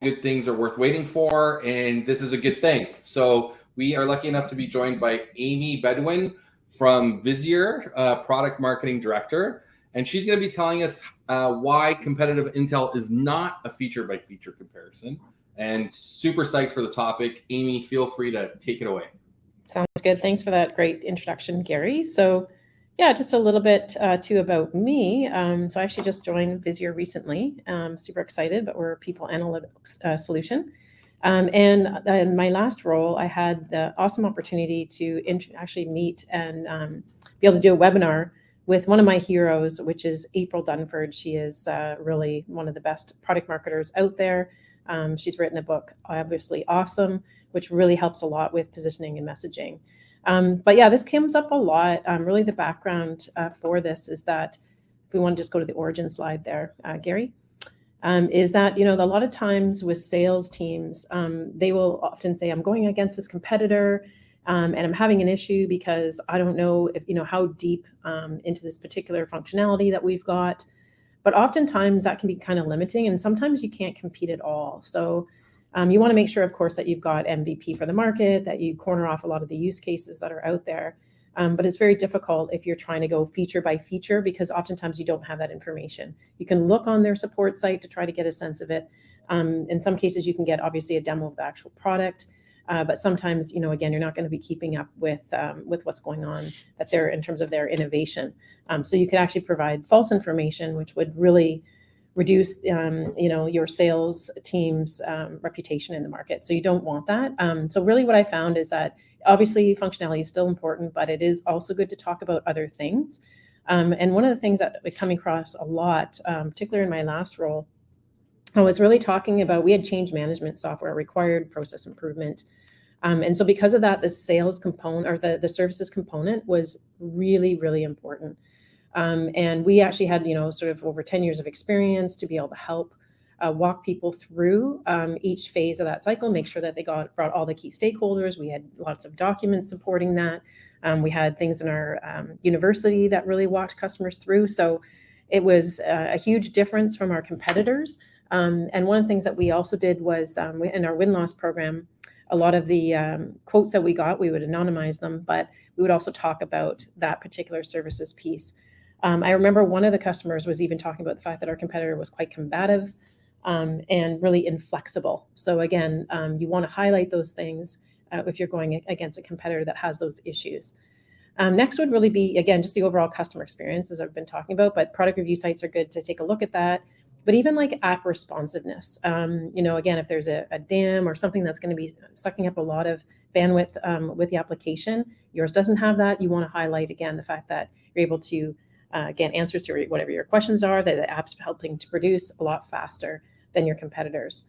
good things are worth waiting for, and this is a good thing. So we are lucky enough to be joined by Amy Beaudoin from Vizier, Product Marketing Director, and she's going to be telling us why competitive intel is not a feature-by-feature comparison. And super psyched for the topic. Amy, feel free to take it away. Sounds good. Thanks for that great introduction, Gary. So yeah, just a little bit too about me. So I actually just joined Vizier recently. Super excited, but we're a people analytics solution. And in my last role, I had the awesome opportunity to actually meet and be able to do a webinar with one of my heroes, which is April Dunford. She is really one of the best product marketers out there. She's written a book, obviously awesome, which really helps a lot with positioning and messaging. But yeah, this comes up a lot. Really the background for this is that, if we want to just go to the origin slide there, Gary, is that, a lot of times with sales teams, they will often say, I'm going against this competitor and I'm having an issue because I don't know if, how deep into this particular functionality that we've got. But oftentimes that can be kind of limiting, and sometimes you can't compete at all. So you want to make sure, of course, that you've got MVP for the market, that you corner off a lot of the use cases that are out there. But it's very difficult if you're trying to go feature by feature, because oftentimes you don't have that information. You can look on their support site to try to get a sense of it. In some cases, you can get obviously a demo of the actual product. But sometimes, again, you're not going to be keeping up with what's going on that they're in terms of their innovation. So you could actually provide false information, which would really reduce, your sales team's reputation in the market. So you don't want that. So really what I found is that obviously functionality is still important, but it is also good to talk about other things. And one of the things that I come across a lot, particularly in my last role, I was really talking about, we had change management software required process improvement. And so because of that, the sales component or the services component was really, really important. And we actually had, sort of over 10 years of experience to be able to help walk people through each phase of that cycle, make sure that they brought all the key stakeholders. We had lots of documents supporting that. We had things in our university that really walked customers through. So it was a huge difference from our competitors. And one of the things that we also did was in our win-loss program, a lot of the quotes that we got, we would anonymize them, but we would also talk about that particular services piece. I remember one of the customers was even talking about the fact that our competitor was quite combative and really inflexible. So again, you want to highlight those things if you're going against a competitor that has those issues. Next would really be, again, just the overall customer experience, as I've been talking about, but product review sites are good to take a look at that. But even like app responsiveness, again, if there's a DAM or something that's going to be sucking up a lot of bandwidth with the application, yours doesn't have that. You want to highlight, again, the fact that you're able to get answers to whatever your questions are, that the app's helping to produce a lot faster than your competitors.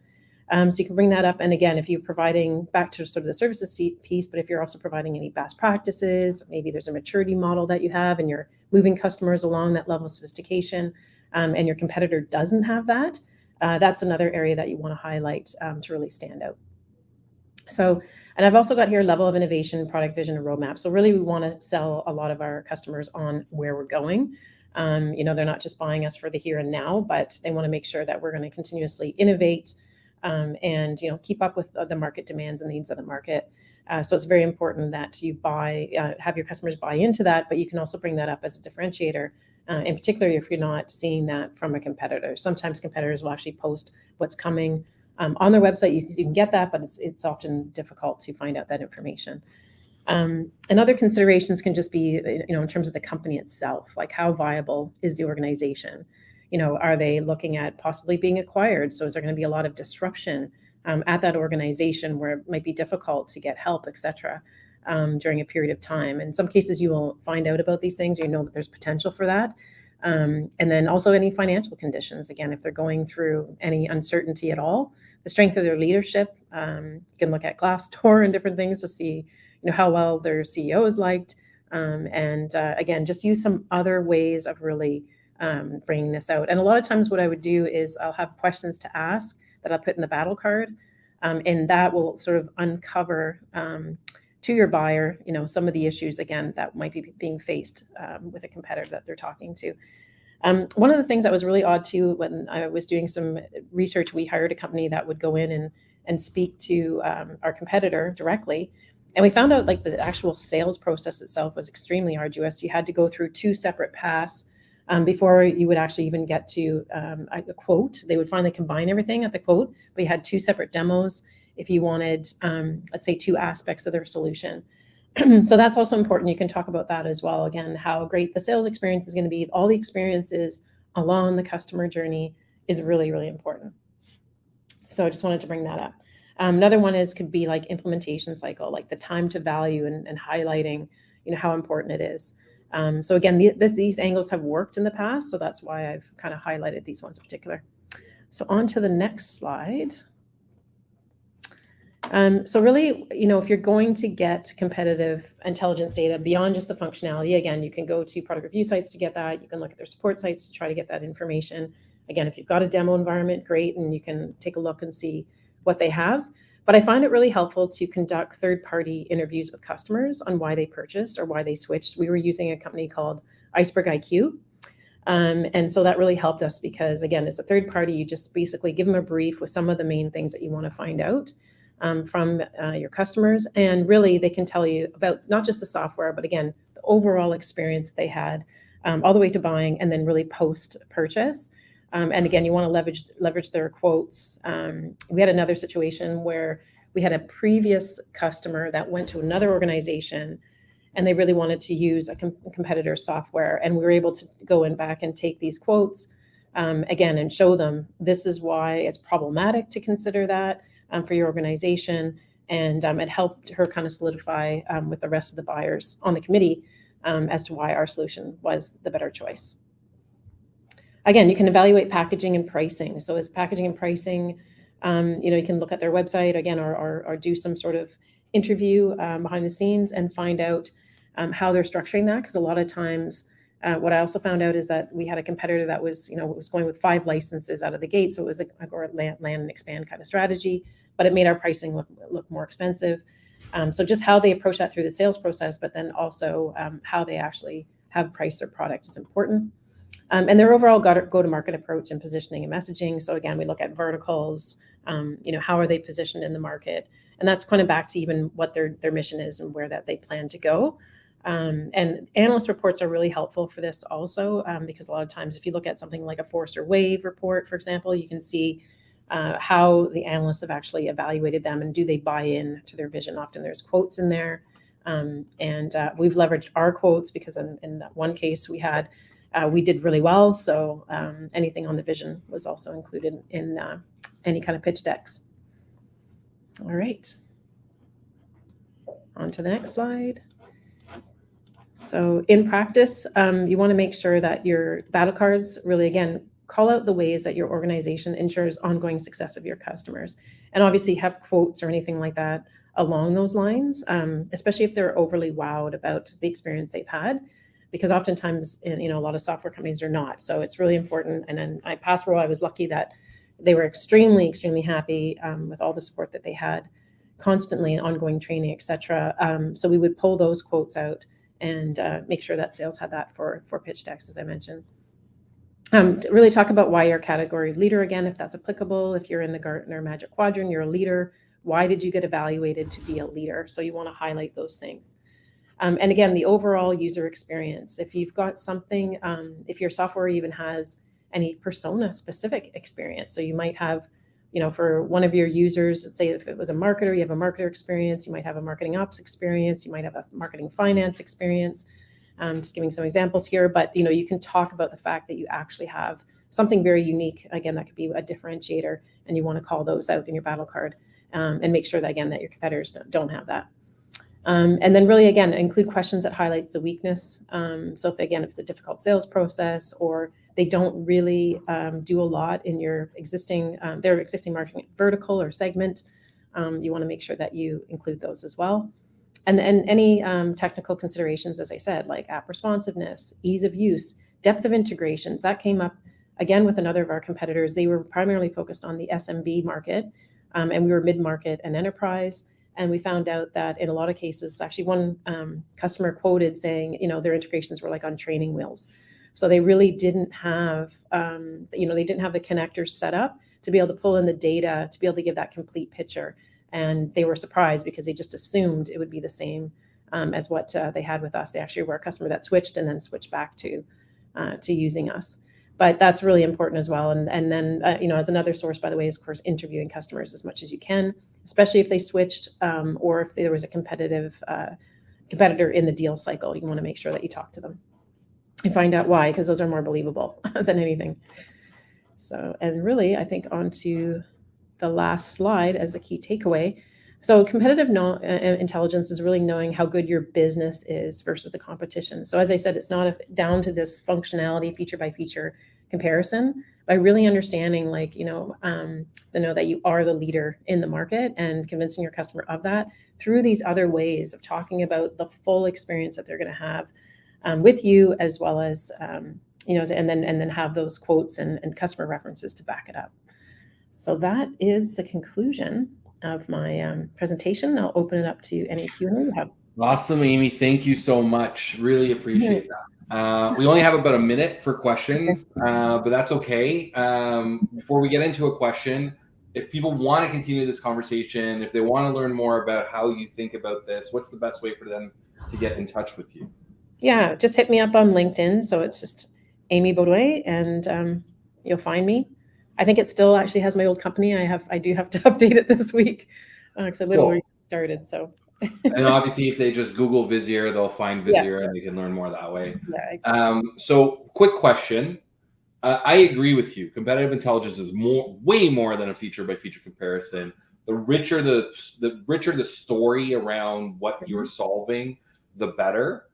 So you can bring that up. And again, if you're providing back to sort of the services piece, but if you're also providing any best practices, maybe there's a maturity model that you have and you're moving customers along that level of sophistication, and your competitor doesn't have that, that's another area that you want to highlight to really stand out. So, and I've also got here level of innovation, product vision, and roadmap. So really we want to sell a lot of our customers on where we're going. They're not just buying us for the here and now, but they want to make sure that we're going to continuously innovate and keep up with the market demands and needs of the market. So it's very important that you have your customers buy into that, but you can also bring that up as a differentiator, in particular if you're not seeing that from a competitor. Sometimes competitors will actually post what's coming on their website. You can get that, but it's often difficult to find out that information. And other considerations can just be, in terms of the company itself, like how viable is the organization? Are they looking at possibly being acquired? So is there going to be a lot of disruption at that organization where it might be difficult to get help, et cetera, during a period of time? In some cases, you will find out about these things. That there's potential for that. And then also any financial conditions. Again, if they're going through any uncertainty at all, the strength of their leadership. You can look at Glassdoor and different things to see how well their CEO is liked. And again, just use some other ways of really bringing this out. And a lot of times what I would do is I'll have questions to ask that I'll put in the battle card. And that will sort of uncover to your buyer, some of the issues, again, that might be being faced with a competitor that they're talking to. One of the things that was really odd too, when I was doing some research, we hired a company that would go in and speak to our competitor directly. And we found out like the actual sales process itself was extremely arduous. You had to go through 2 separate paths before you would actually even get to a quote. They would finally combine everything at the quote, but you had 2 separate demos if you wanted, let's say, 2 aspects of their solution. So that's also important. You can talk about that as well. Again, how great the sales experience is going to be. All the experiences along the customer journey is really, really important. So I just wanted to bring that up. Another one could be like implementation cycle, like the time to value and highlighting, how important it is. So again, these angles have worked in the past, so that's why I've kind of highlighted these ones in particular. So on to the next slide. So really, if you're going to get competitive intelligence data beyond just the functionality, again, you can go to product review sites to get that. You can look at their support sites to try to get that information. Again, if you've got a demo environment, great, and you can take a look and see what they have. But I find it really helpful to conduct third-party interviews with customers on why they purchased or why they switched. We were using a company called Iceberg IQ. And so that really helped us because, again, it's a third party. You just basically give them a brief with some of the main things that you want to find out from your customers. And really, they can tell you about not just the software, but again, the overall experience they had all the way to buying and then really post-purchase. And again, you want to leverage their quotes. We had another situation where we had a previous customer that went to another organization and they really wanted to use a competitor software. And we were able to go in back and take these quotes again and show them this is why it's problematic to consider that for your organization. And it helped her kind of solidify with the rest of the buyers on the committee as to why our solution was the better choice. Again, you can evaluate packaging and pricing. So as packaging and pricing, you can look at their website again, or do some sort of interview behind the scenes and find out how they're structuring that. Because a lot of times, what I also found out is that we had a competitor that was going with 5 licenses out of the gate. So it was a land and expand kind of strategy, but it made our pricing look more expensive. So just how they approach that through the sales process, but then also how they actually have priced their product is important. And their overall go-to-market approach and positioning and messaging. So again, we look at verticals, how are they positioned in the market? And that's kind of back to even what their mission is and where that they plan to go. And analyst reports are really helpful for this also, because a lot of times if you look at something like a Forrester Wave report, for example, you can see how the analysts have actually evaluated them and do they buy in to their vision. Often there's quotes in there. And we've leveraged our quotes because in that one case we did really well. So anything on the vision was also included in any kind of pitch decks. All right. On to the next slide. So in practice, you want to make sure that your battle cards really, again, call out the ways that your organization ensures ongoing success of your customers. And obviously have quotes or anything like that along those lines, especially if they're overly wowed about the experience they've had. Because oftentimes, a lot of software companies are not. So it's really important. And in my past role, I was lucky that they were extremely, extremely happy with all the support that they had, constantly ongoing training, et cetera. So we would pull those quotes out and make sure that sales had that for pitch decks, as I mentioned. To really talk about why you're a category leader, again, if that's applicable. If you're in the Gartner Magic Quadrant, you're a leader. Why did you get evaluated to be a leader? So you want to highlight those things. And again, the overall user experience. If you've got something, if your software even has any persona specific experience, so you might have, for one of your users, let's say if it was a marketer, you have a marketer experience, you might have a marketing ops experience, you might have a marketing finance experience. Just giving some examples here, but you can talk about the fact that you actually have something very unique. Again, that could be a differentiator, and you want to call those out in your battle card and make sure that again that your competitors don't have that. And then really, again, include questions that highlights the weakness. So if it's a difficult sales process or they don't really do a lot in your their existing marketing vertical or segment, you want to make sure that you include those as well. And any technical considerations, as I said, like app responsiveness, ease of use, depth of integrations, that came up again with another of our competitors. They were primarily focused on the SMB market, and we were mid-market and enterprise. And we found out that in a lot of cases, actually one customer quoted saying, their integrations were like on training wheels. So they really didn't have, they didn't have the connectors set up to be able to pull in the data, to be able to give that complete picture. And they were surprised because they just assumed it would be the same as what they had with us. They actually were a customer that switched and then switched back to using us. But that's really important as well. And then, as another source, by the way, is of course interviewing customers as much as you can, especially if they switched or if there was a competitor in the deal cycle. You want to make sure that you talk to them and find out why, because those are more believable than anything. So, and really, I think on to the last slide as the key takeaway. So competitive intelligence is really knowing how good your business is versus the competition. So as I said, it's not down to this functionality feature by feature comparison, by really understanding that you are the leader in the market and convincing your customer of that through these other ways of talking about the full experience that they're going to have with you, as well as and then have those quotes and customer references to back it up. So that is the conclusion of my presentation. I'll open it up to any Q&A you have. Awesome, Amy. Thank you so much. Really appreciate that. We only have about a minute for questions, but that's okay. Before we get into a question, if people want to continue this conversation, if they want to learn more about how you think about this, what's the best way for them to get in touch with you? Yeah, just hit me up on LinkedIn. So it's just Amy Beaudoin, and you'll find me. I think it still actually has my old company. I do have to update it this week because I literally started. So. And obviously, if they just Google Vizier, they'll find Vizier and they can learn more that way. Yeah, exactly. So, quick question. I agree with you. Competitive intelligence is way more than a feature by feature comparison. The richer the story around what you're solving, the better.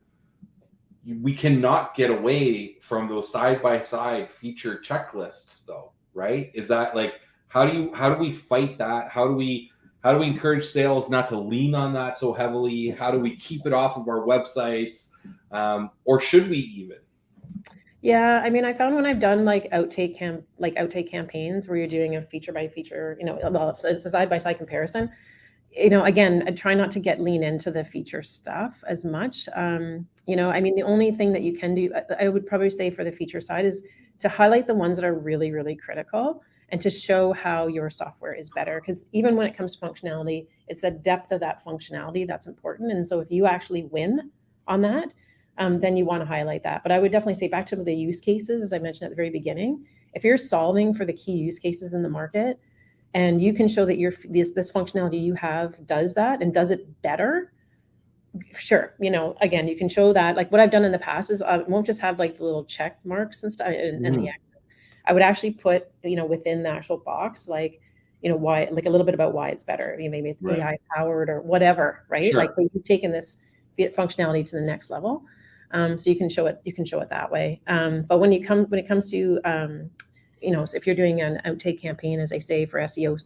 We cannot get away from those side by side feature checklists, though, right? Is that like how do we fight that? How do we encourage sales not to lean on that so heavily? How do we keep it off of our websites? Or should we even? Yeah, I mean, I found when I've done like outtake campaigns where you're doing a feature by feature, it's a side by side comparison. Again, I try not to lean into the feature stuff as much. I mean, the only thing that you can do, I would probably say for the feature side, is to highlight the ones that are really, really critical and to show how your software is better. Because even when it comes to functionality, it's the depth of that functionality that's important. And so if you actually win on that, then you want to highlight that. But I would definitely say back to the use cases, as I mentioned at the very beginning, if you're solving for the key use cases in the market and you can show that this functionality you have does that and does it better, sure. Again, you can show that. Like what I've done in the past is I won't just have like the little check marks and stuff and the X's. I would actually put, within the actual box, like, why, like a little bit about why it's better. Maybe it's AI powered or whatever, right? Sure. Like so you've taken this functionality to the next level. So you can show it that way. But when it comes to, so if you're doing an outtake campaign, as I say, for SEO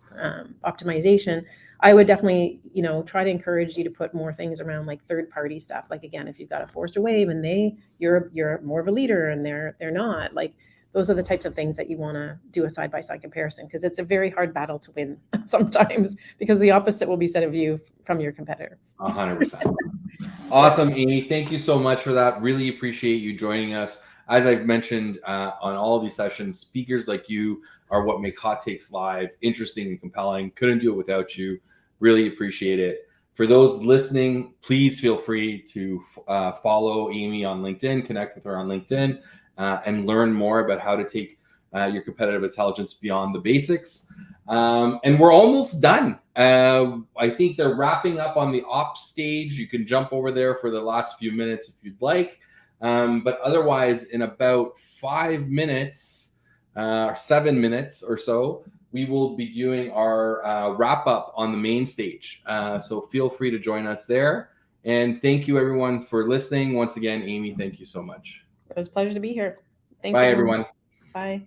optimization, I would definitely, try to encourage you to put more things around like third-party stuff. Like again, if you've got a Forrester Wave and you're more of a leader and they're not, like those are the types of things that you want to do a side-by-side comparison, because it's a very hard battle to win sometimes, because the opposite will be said of you from your competitor. 100%. Awesome, Amy. Thank you so much for that. Really appreciate you joining us. As I've mentioned on all of these sessions, speakers like you are what make Hot Takes Live interesting and compelling. Couldn't do it without you. Really appreciate it. For those listening, please feel free to follow Amy on LinkedIn, connect with her on LinkedIn, and learn more about how to take your competitive intelligence beyond the basics. And we're almost done. I think they're wrapping up on the ops stage. You can jump over there for the last few minutes if you'd like. But otherwise, in about 5 minutes, 7 minutes or so, we will be doing our wrap up on the main stage. So feel free to join us there. And thank you, everyone, for listening. Once again, Amy, thank you so much. It was a pleasure to be here. Thanks, Bye, everyone. Bye.